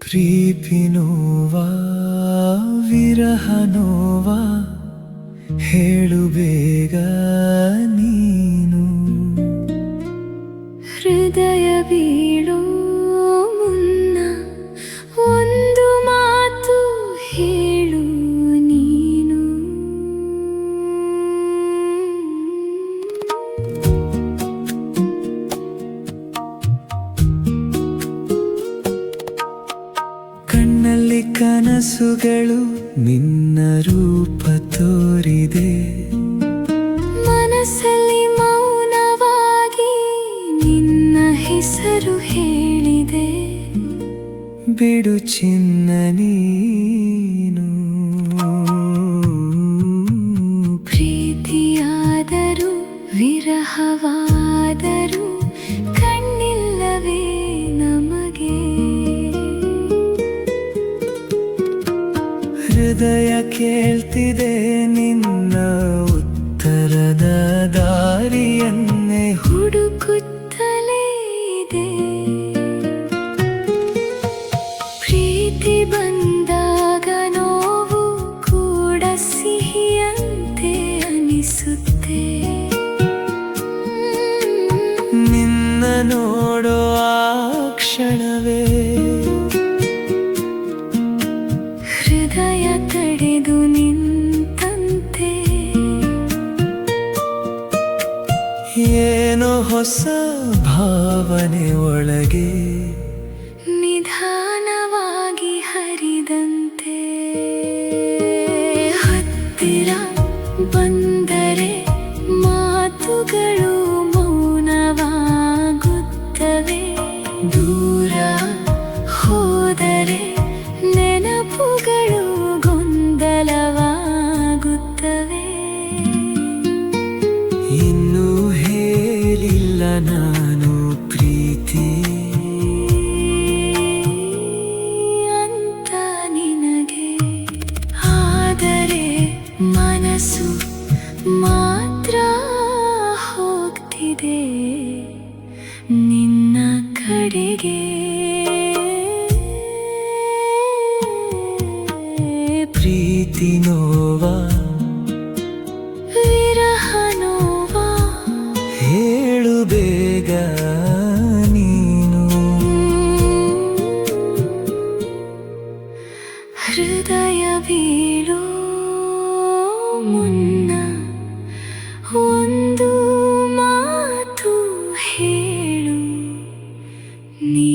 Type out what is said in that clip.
ಪ್ರೀತಿ ನೋವಾ ವಿರಹ ನೋವಾ ಹೇಳು ಬೇಗ ನೀನು. ಹೃದಯ ಬೀಳೋ ಮುನ್ನ ಒಂದು ಮಾತು ಹೇಳು ನೀನು. ಕಣ್ಣಲ್ಲಿ ಕನಸುಗಳು ನಿನ್ನ ರೂಪ ತೋರಿದೆ, ಮನಸ್ಸಲ್ಲಿ ಮೌನವಾಗಿ ನಿನ್ನ ಹೆಸರು ಹೇಳಿದೆ. ಬಿಡು ಚಿನ್ನ ನೀನು. ಪ್ರೀತಿಯಾದರೂ ವಿರಹವಾದರೂ ಕಣ್ಣಿಲ್ಲವೇ ನಮಗೆ. ಹೃದಯ ಕೇಳ್ತಿದೆ ನಿನ್ನ ಉತ್ತರದ ದಾರಿಯನ್ನೇ ಹುಡುಕುತ್ತಲೇ ಇದೆ. ಪ್ರೀತಿ ಬಂದಾಗ ನೋವು ಕೂಡ ಸಿಹಿಯಂತೆ ಅನಿಸುತ್ತೆ. ನಿನ್ನ ನೋಡೋ ಆ ಕ್ಷಣವೇ ಹೃದಯ ತಡೆದು ನಿಂತಂತೆ. ಏನೋ ಹೊಸ ಭಾವನೆ ಒಳಗೆ ನಿಧಾನವಾಗಿ ಹರಿದಂತೆ. ಹತ್ತಿರ ಬಂದರೆ ಮಾತುಗಳು ಮೌನವಾಗುತ್ತವೆ. ದೂರ ಹೋದರೆ ನೆನಪುಗಳು ಗೊಂದಲವಾಗುತ್ತವೆ. ಇನ್ನೂ ಹೇಳಿಲ್ಲ ನಾನು ಪ್ರೀತಿ ಅಂತ ನಿನಗೆ. ಆದರೆ ಮನಸ್ಸು ಮಾತ್ರ ಹೋಗ್ತಿದೆ ನಿನ್ನ ಕಡೆಗೆ. ಪ್ರೀತಿ ನೋವಾ ವಿರಹ ನೋವಾ ಹೇಳು ಬೇಗ ನೀನು. ಹೃದಯ ಬೀಳೋ ಮುನ್ನ ಒಂದು ಮಾತು ಹೇಳು ನೀ.